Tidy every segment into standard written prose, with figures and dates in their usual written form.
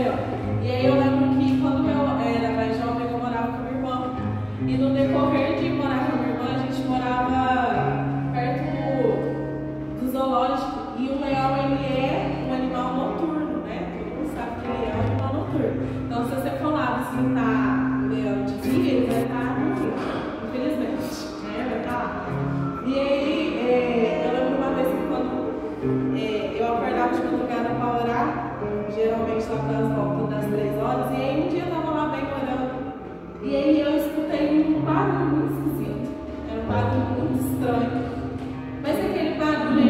Leão. E aí eu lembro que quando eu era mais jovem, eu morava com a minha irmã. E no decorrer de morar com a minha irmã, a gente morava perto do zoológico. E o leão, ele é um animal noturno, né? Todo mundo sabe que ele é um animal noturno. Então, se você for lá visitar o leão de dia, ele vai estar dormindo, infelizmente, né? Vai estar lá. E aí, eu lembro uma vez que quando eu acordava de madrugada para orar, geralmente lá para as voltas das 3 horas, e aí um dia eu estava lá bem orando, e aí eu escutei um barulho muito esquisito, era um barulho muito estranho, mas aquele barulho,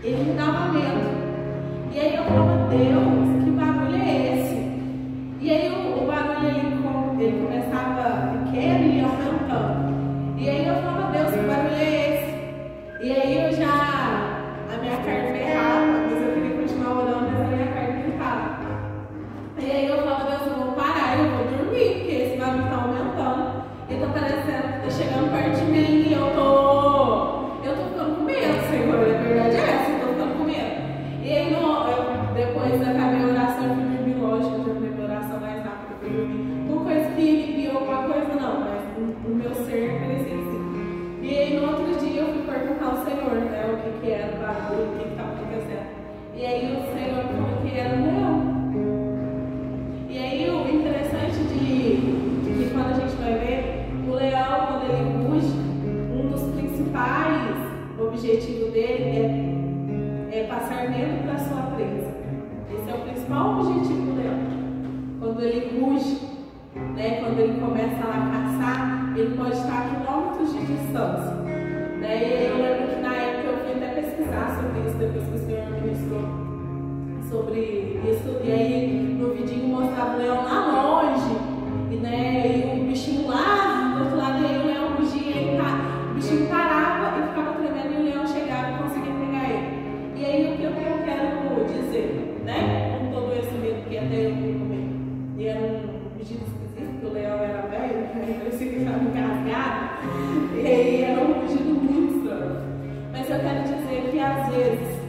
ele me dava medo, e aí eu falava, Deus, que barulho é esse? E aí o barulho ele começava pequeno e ia aumentando, e aí eu falava, Deus, que barulho é esse? E aí a minha carne ferrava, mas eu queria continuar orando, mas a minha carne ferrava. E aí eu falava, Deus, eu vou parar, eu vou dormir, porque esse barulho está aumentando. E tá parecendo que tá chegando perto de mim e eu tô ficando com medo, Senhor. A verdade é essa, eu tô ficando com medo. E aí depois acabei a oração, eu fui dormir, lógico, eu terminei minha oração mais rápido, eu fui dormir. Não coisa que enviou alguma coisa, não, mas o meu ser parecia assim. E aí no outro dia eu fui perguntar ao Senhor, né, o que era o barulho, o que estava acontecendo. E aí o Senhor falou que era um leão. E aí o interessante de quando a gente vai ver, o leão, quando ele ruge, um dos principais objetivos dele é passar medo para a sua presa. Esse é o principal objetivo do leão. Quando ele ruge, né, quando ele começa lá a caçar, ele pode estar a quilômetros de distância. Né? E aí eu lembro que na época eu fui até pesquisar sobre isso, depois que o Senhor ministrou sobre isso. E aí no vidinho mostrava o leão lá longe, e o bichinho lá do outro lado, e aí o leão rugia, o bichinho parava e ficava tremendo, e o leão chegava e conseguia pegar ele. E aí o que eu quero dizer, né? Com todo esse medo que até eu fui comer. E era um rugido esquisito, porque o leão era velho, parecia que estava engasgado. E aí era um rugido muito estranho. Mas eu quero dizer que às vezes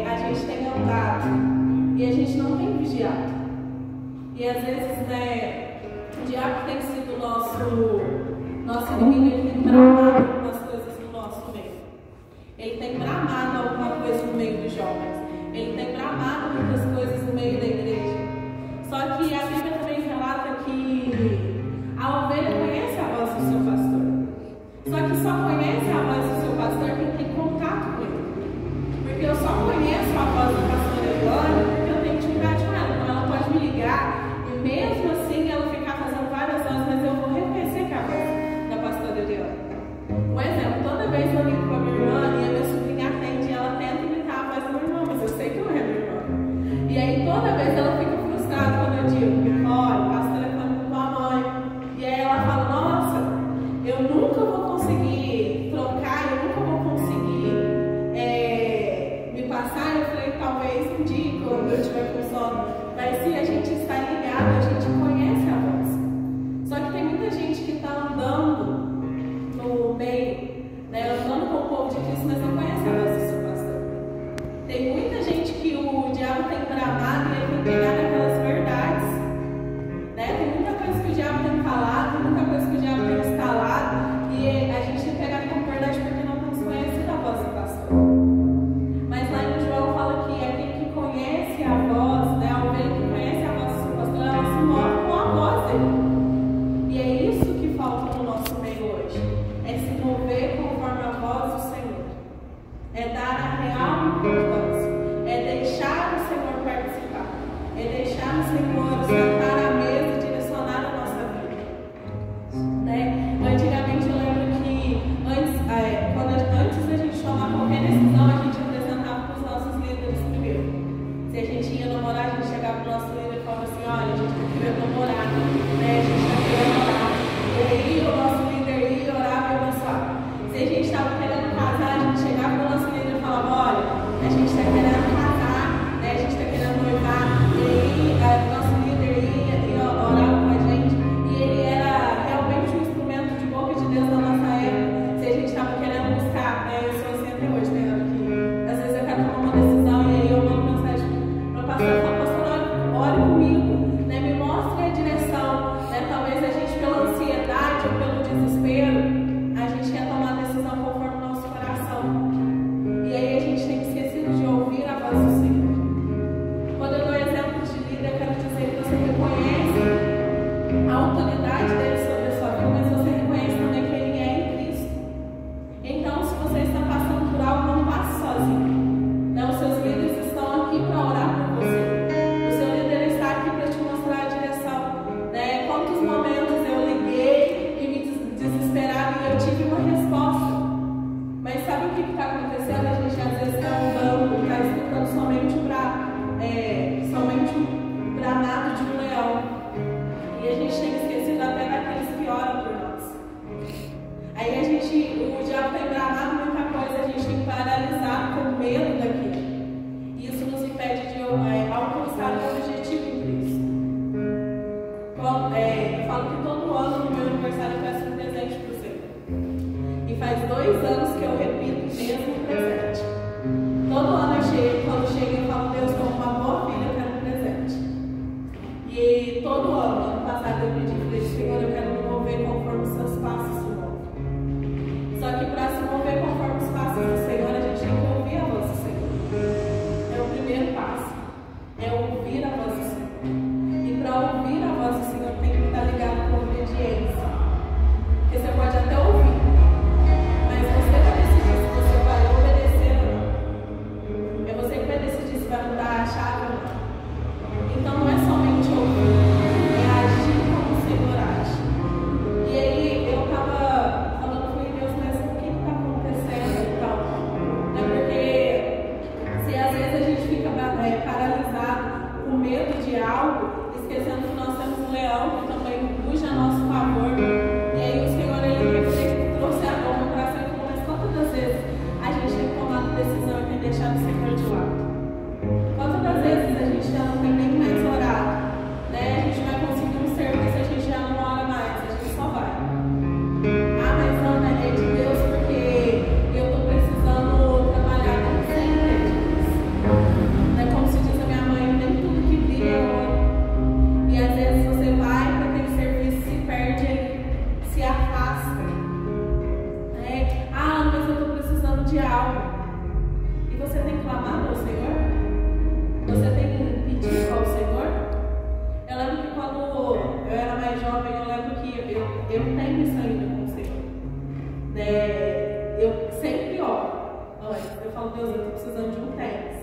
a gente tem andado e a gente não tem vigiado. E às vezes, né, o diabo tem sido o nosso inimigo, ele tem bramado algumas coisas no nosso meio. Ele tem bramado alguma coisa no meio dos jovens. Ele tem bramado muitas coisas no meio da igreja. Só que a Bíblia também relata que a ovelha conhece a voz do seu pastor. Só que só conhece a voz do seu pastor quem tem contato com ele. Porque eu só conheço a voz da pastora Glória porque eu tenho intimidade com ela. Então ela pode me ligar e mesmo assim ela ficar fazendo várias vozes, mas eu vou reconhecer que é a voz da pastora Glória. Um exemplo, toda vez que eu ligo com a minha irmã e a minha sobrinha atende, ela tenta imitar a voz da minha irmã, mas eu sei que não é minha irmã. E aí toda vez ela fica frustrada quando eu digo, olha, passa o telefone com tua mãe. E aí ela fala, nossa, eu nunca vou conseguir trocar, eu nunca vou conseguir me passar. Eu falei, talvez um dia, quando eu estiver com sono, mas se a gente está ligado, a gente conhece a voz. Só que tem muita gente que está andando no meio, né, andando com o povo de Cristo, mas não conhece a voz do seu pastor. Tem muita gente que o diabo tem bramado e ele tem pegado aquelas verdades. Né? Tem muita coisa que o diabo tem falado, muita coisa que o diabo tem instalado, e a gente tem pegado como verdade porque não temos conhecido a voz do pastor. Mas lá em João fala que aquele que conhece a voz, né, a ovelha que conhece a voz do seu pastor, ela se move com a voz dele. E é isso que falta no nosso meio hoje. É se mover conforme a voz do Senhor. É dar a real importância. É deixar o Senhor participar. É deixar o Senhor sentar à mesa e direcionar a nossa vida. Né? Antigamente eu lembro que antes da gente tomar qualquer decisão, a gente apresentava para os nossos líderes primeiro. Se a gente ia namorar, a gente chegava para o nosso líder e falava assim, olha, a gente está querendo namorar, né? A gente está querendo namorar. E aí o nosso líder ia orar e abençoar. Se a gente estava querendo casar, a gente chegava para o nosso líder e falava, olha, a gente está querendo casar, né? A gente está querendo noivar. E aí o nosso líder ia orar com a gente, e ele era realmente um instrumento de boca de Deus na nossa época. Se a gente estava querendo buscar, eu sou assim até hoje, né? Que às vezes eu quero tomar uma decisão e aí eu mando mensagem pede de alcançar o objetivo em Cristo. Eu falo que todo ano no meu aniversário eu peço um presente para o Senhor. E faz 2 anos que eu repito o mesmo presente. Todo ano quando chega eu falo, Deus, como uma boa filha, eu quero um presente. E todo ano passado eu pedi para ele, Senhor, eu quero me mover conforme os seus passos se movem. Só que para se mover conforme os passos do Senhor, a gente tem que ouvir a voz do Senhor. É o primeiro passo. É ouvir a voz do Senhor. E para ouvir a voz do Senhor tem que estar ligado com obediência. Porque você pode até ouvir, mas você vai decidir se você vai obedecer ou não. É você que vai decidir se vai mudar a chave ou não. Então não é somente ouvir, é agir como o Senhor age. E aí eu estava falando com Deus, mas o que está acontecendo então? É porque se às vezes a gente fica paralisado com medo de algo, esquecendo que nós temos um leão que também ruge a nosso favor. E aí o Senhor ele trouxe a dor no coração e falou, mas quantas das vezes a gente tem tomado decisão e tem deixado o Senhor de lado? Quantas das vezes a gente já não tem nem mais orado? Né? A gente vai conseguir um serviço, a gente já não ora mais, a gente só vai. Ah, mas não, né? É de Deus porque eu estou precisando trabalhar com sempre disso. Né? Como se diz a minha mãe, nem tudo que brilha é ouro. E às vezes você vai para aquele serviço, se perde, se afasta. Né? Ah, mas eu estou precisando de algo. E você tem clamado ao Senhor? Você tem pedido ao Senhor? Eu lembro que quando eu era mais jovem, eu lembro que eu tenho isso ainda com o Senhor. Eu sempre oro. Eu falo, Deus, eu estou precisando de um tênis.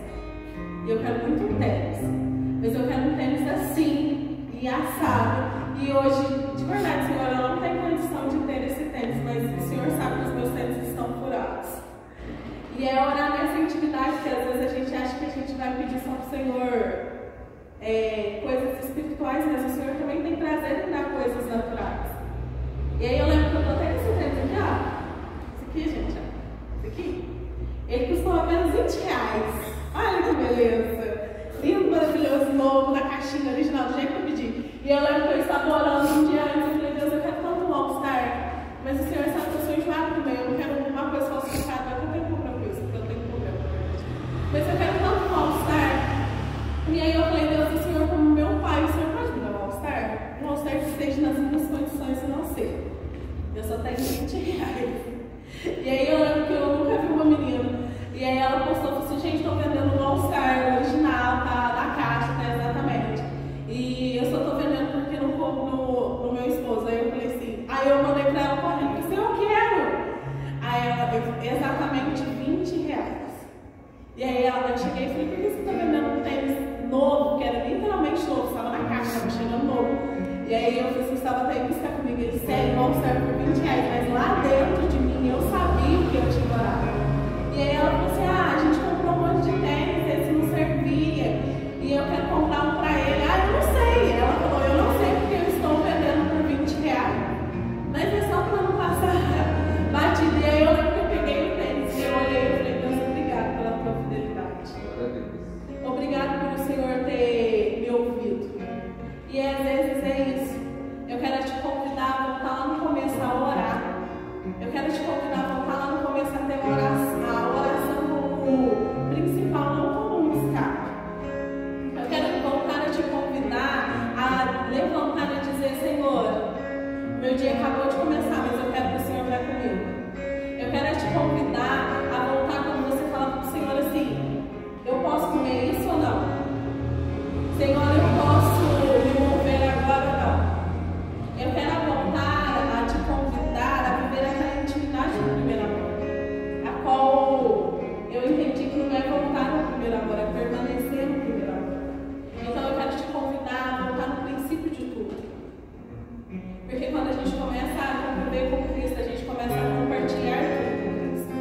E eu quero muito um tênis. Mas eu quero um tênis assim, e assado. E hoje, de verdade, Senhor, eu não tenho condição de ter esse tênis, mas o Senhor sabe que os meus tênis estão furados. E é orar nessa intimidade que às vezes a gente acha que a gente vai pedir só para o Senhor coisas espirituais, mas o Senhor também tem prazer em dar coisas naturais. E aí eu lembro que eu estou até com esse tênis aqui, ó. Esse aqui, gente, ó. Esse aqui. Ele custou apenas R$20. Olha que beleza. Lindo, maravilhoso, novo, na caixinha original, do jeito que eu pedi. E eu lembro que eu estava orando um dia antes e falei, Deus, eu quero tanto um All-Star. Mas o Senhor sabe que eu sou enjoado também. Eu não quero uma coisa falsificada, eu tenho problema com isso, porque eu tenho problema. Mas eu quero tanto um All-Star. E aí eu falei, Deus, o Senhor, como meu pai, o Senhor pode me dar um All-Star? Um All-Star que esteja nas minhas condições e não sei. Eu só tenho R$20. E aí eu lembro que eu nunca vi uma menina. E aí ela postou, falou assim, gente, estou vendendo um All-Star original, tá? Da caixa, tá? Exatamente. E eu só estou vendendo porque não compro no meu esposo. Aí eu falei assim, aí eu mandei pra ela correndo, assim, eu quero. Aí ela, exatamente R$20. E aí eu cheguei e falei, por que você está vendendo um tênis novo, que era literalmente novo, estava na caixa, estava chegando novo. E aí eu falei assim, estava até em busca comigo, ele sério, vão ser por R$20, mas lá dentro de mim eu sabia o que eu tinha orado. E aí ela falou assim, a gente comprou um monte de tênis, esse não servia, e eu quero comprar um pra ele. Eu não sei. Ela falou, eu não sei porque eu estou vendendo por R$20. Mas é só para não passar batido. E aí eu lembro que eu peguei o tênis, e eu olhei e falei, Deus, obrigado pela tua fidelidade. Obrigado por o Senhor ter me ouvido. E às vezes é isso. Eu quero te convidar a voltar lá no começo a orar. Eu quero te convidar a voltar lá no começo a ter a oração como principal, não como um escape. Eu quero voltar a te convidar a levantar e dizer, Senhor, meu dia acabou de começar, mas eu quero que o Senhor vá comigo. Eu quero te convidar a voltar quando você fala para o Senhor assim, eu posso comer isso ou não? Senhor, eu posso me mover agora ou não? Eu quero voltar a te convidar a viver aquela intimidade do primeiro amor, a qual eu entendi que não é voltar ao primeiro amor, é permanecer no primeiro amor. Então eu quero te convidar a voltar no princípio de tudo. Porque quando a gente começa a conviver com Cristo, a gente começa a compartilhar tudo com Cristo.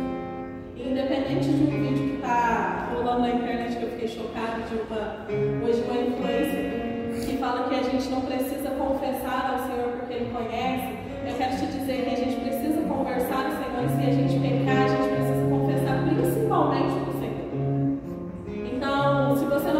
E independente de um vídeo que está rolando na internet, que eu fiquei chocada, de uma influencer que fala que a gente não precisa confessar ao Senhor porque Ele conhece, eu quero te dizer que a gente precisa conversar ao Senhor, e se a gente pecar, a gente precisa confessar principalmente para o Senhor. Então, se você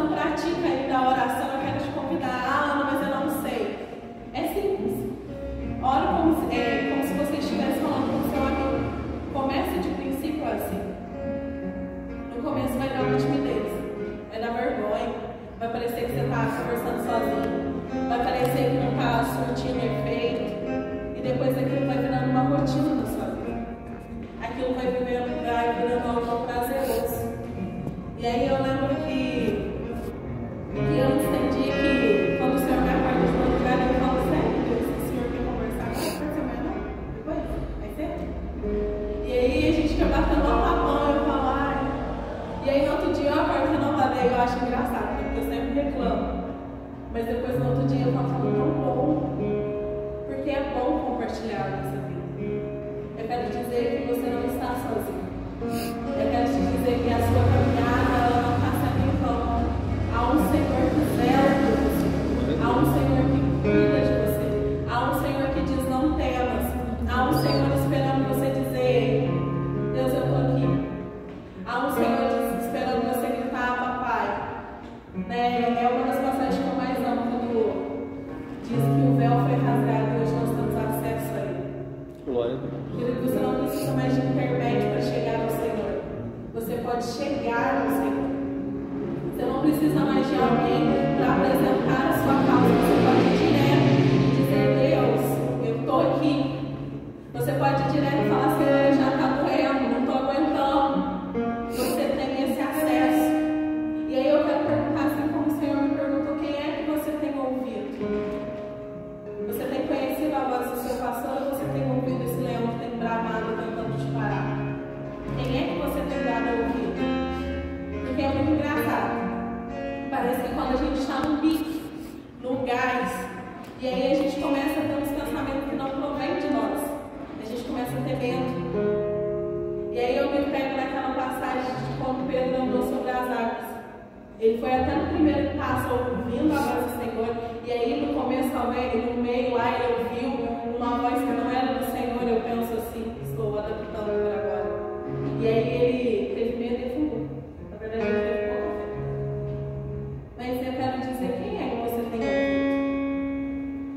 está conversando sozinho. Vai parecer que não está surtindo efeito. E depois aquilo vai virando uma rotina na sua vida. Aquilo vai virando algo prazeroso. E aí eu lembro que eu entendi que quando o Senhor me acorda de madrugada, eu falo, sério, Deus, se o Senhor quer conversar, não vai ser amanhã não? Depois? Vai ser? E aí a gente fica batendo uma mão, eu falo, ai. E aí no outro dia eu acordo renovada, e eu acho engraçado, né? Porque eu sempre reclamo. Mas depois no outro dia eu falo, tão bom. Porque é bom compartilhar nessa vida. Eu quero dizer que você não está sozinho. Eu quero te dizer que a sua caminhada ela não está sendo em vão. Há um Senhor que zela por você. Há um Senhor que cuida de você. Há um Senhor que diz não temas. Há um Senhor esperando você dizer, Deus, eu estou aqui. Há um Senhor esperando você gritar, papai. Né? É uma das passagens que eu mais amo quando diz que o véu foi rasgado e hoje nós temos acesso a ele. Glória a Deus. Querido, você não precisa mais de intermédio para chegar ao Senhor. Você pode chegar ao Senhor. Você não precisa mais de alguém para apresentar a sua causa. Você pode ir direto e dizer, Deus, eu estou aqui. Você pode ir direto e falar, Senhor, já está doendo, não estou aguentando. Você tem esse acesso. E aí eu quero perguntar, assim como o Senhor me perguntou, quem é que você tem ouvido? Você tem conhecido a voz do seu pastor ou você tem ouvido esse leão que tem bramado tentando te parar? Quem é que você tem dado a ouvir? Porque é muito engraçado. Parece que quando a gente está no pique, no gás, e aí a gente começa a ter uns pensamentos que não provém de nós. A gente começa a ter medo. E aí eu me pego naquela passagem de quando Pedro andou sobre as águas. Ele foi até no primeiro passo ouvindo a voz do Senhor. E aí no começo, no meio lá, ele ouviu uma voz que não era do Senhor. Eu penso assim, estou adaptando por agora. E aí ele teve medo e afundou. Na verdade, ele teve pouca fé. Mas eu quero dizer, quem é que você tem ouvido?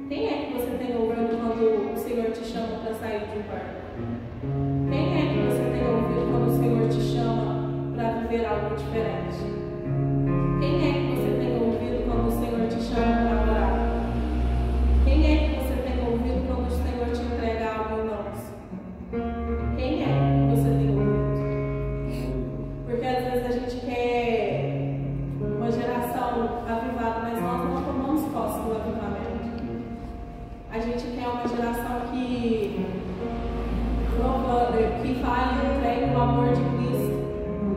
Quem é que você tem ouvido quando o Senhor te chama para sair de um barco? Quem é que você tem ouvido quando o Senhor te chama para viver algo diferente? Quem é que você tem ouvido quando o Senhor te chama para orar? Quem é que você tem ouvido quando o Senhor te entrega algo em mãos? Quem é que você tem ouvido? Porque às vezes a gente quer uma geração avivada, mas nós não tomamos posse do avivamento. A gente quer uma geração que fale e entregue o amor de Cristo,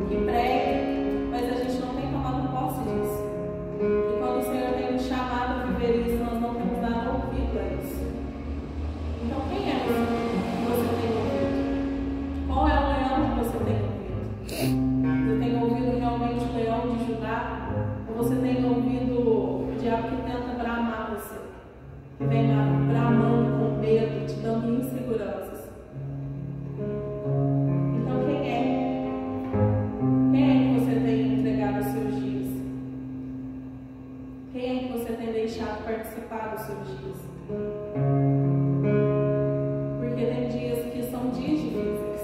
que pregue, mas a gente não tem tomado posse disso. E quando o Senhor tem nos chamado a viver isso, nós não temos dado ouvido a isso. Então, quem é que você tem ouvido? Qual é o leão que você tem ouvido? Você tem ouvido realmente o leão de Judá? Ou você tem ouvido o diabo que tenta bramar você? Que vem bramando com medo, te dando inseguranças? Então, quem é? Quem é que você tem entregado os seus dias? Quem é que você tem deixado participar dos seus dias? Porque tem dias que são dias difíceis.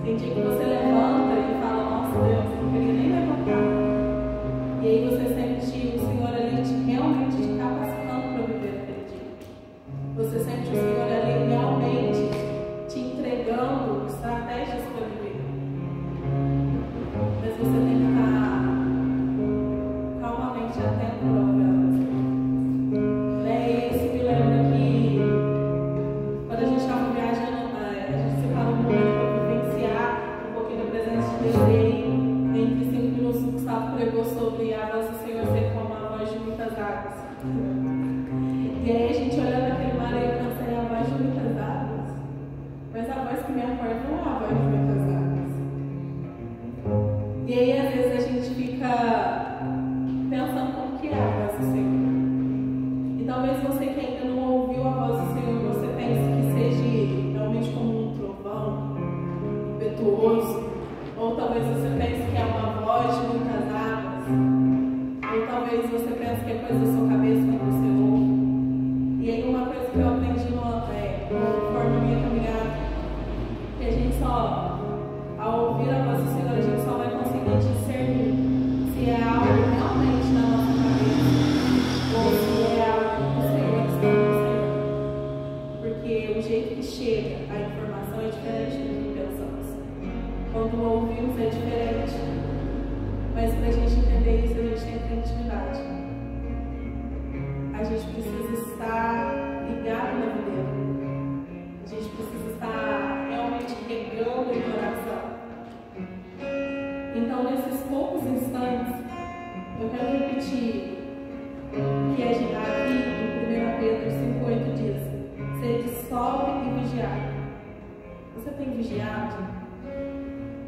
Tem dia que você levanta e fala, nossa Deus, eu não queria nem levantar. E aí você sente o Senhor ali realmente te capacitando para viver aquele dia. Você sente o Senhor ali realmente te entregando estratégias para viver. Mas você tem que estar calmamente atento para ouvir. E isso me lembra que quando a gente estava viajando, a gente separou um momento para vivenciar um pouquinho da presença de Deus. E entre 5 minutos o Gustavo pregou sobre a voz do Senhor ser como a voz de muitas águas. E aí a gente olhando aquele mar e eu pensei, a voz de muitas águas. Mas a voz que me acorda não é a voz de muitas águas. E aí às vezes a gente fica pensando como que é a voz do Senhor. E talvez você que ainda não ouviu a voz do Senhor, você pense que seja realmente como um trovão impetuoso. Ou talvez você pense que é uma voz de muitas águas. Ou talvez você pense que é coisa da sua cabeça quando você ouve. E aí uma coisa que eu aprendi conforme a minha caminhada, que a gente só, ao ouvir a voz do Senhor, a gente só vai conseguir discernir se é algo realmente na nossa cabeça a gente precisa estar ligado na videira. A gente precisa estar realmente regando em oração. Então, nesses poucos instantes, eu quero repetir que é aqui em 1 Pedro 5,8 diz: sede sóbrio e vigiado. Você tem vigiado?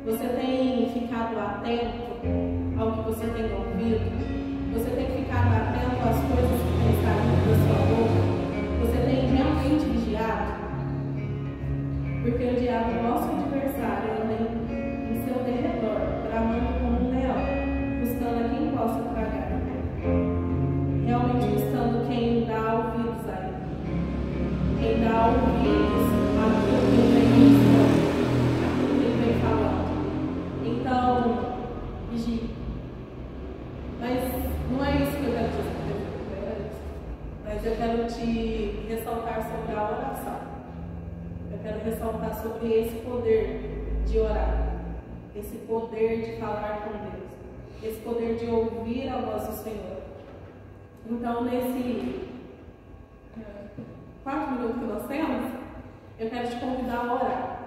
Você tem ficado atento ao que você tem ouvido? Você tem ficado atento às coisas que têm saído da sua boca? Você tem realmente vigiado? Porque o diabo, nosso adversário, anda em seu derredor, bramando como um leão, buscando a quem possa tragar. Realmente buscando quem dá ouvidos a ele. Quem dá ouvidos àquilo que ele vem ensinando, àquilo que ele vem falando. Então, vigie. Mas não é isso que eu quero dizer, mas eu quero te ressaltar sobre a oração. Eu quero ressaltar sobre esse poder de orar, esse poder de falar com Deus, esse poder de ouvir a voz do Senhor. Então, nesse 4 minutos que nós temos, eu quero te convidar a orar.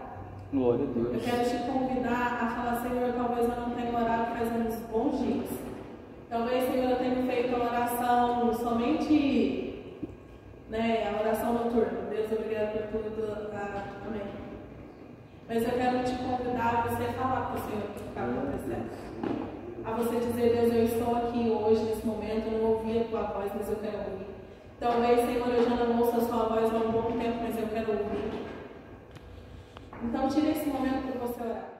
Glória a Deus. Eu quero te convidar a falar: Senhor, talvez eu não tenha orado faz uns bons dias. Talvez, Senhor, eu tenha feito a oração somente, a oração noturna. Deus, obrigado por tudo. Amém. Mas eu quero te convidar a você falar para o Senhor o que está acontecendo. A você dizer: Deus, eu estou aqui hoje, nesse momento, eu não ouvi a tua voz, mas eu quero ouvir. Talvez, Senhor, eu já não ouço a sua voz há um bom tempo, mas eu quero ouvir. Então, tire esse momento para você orar.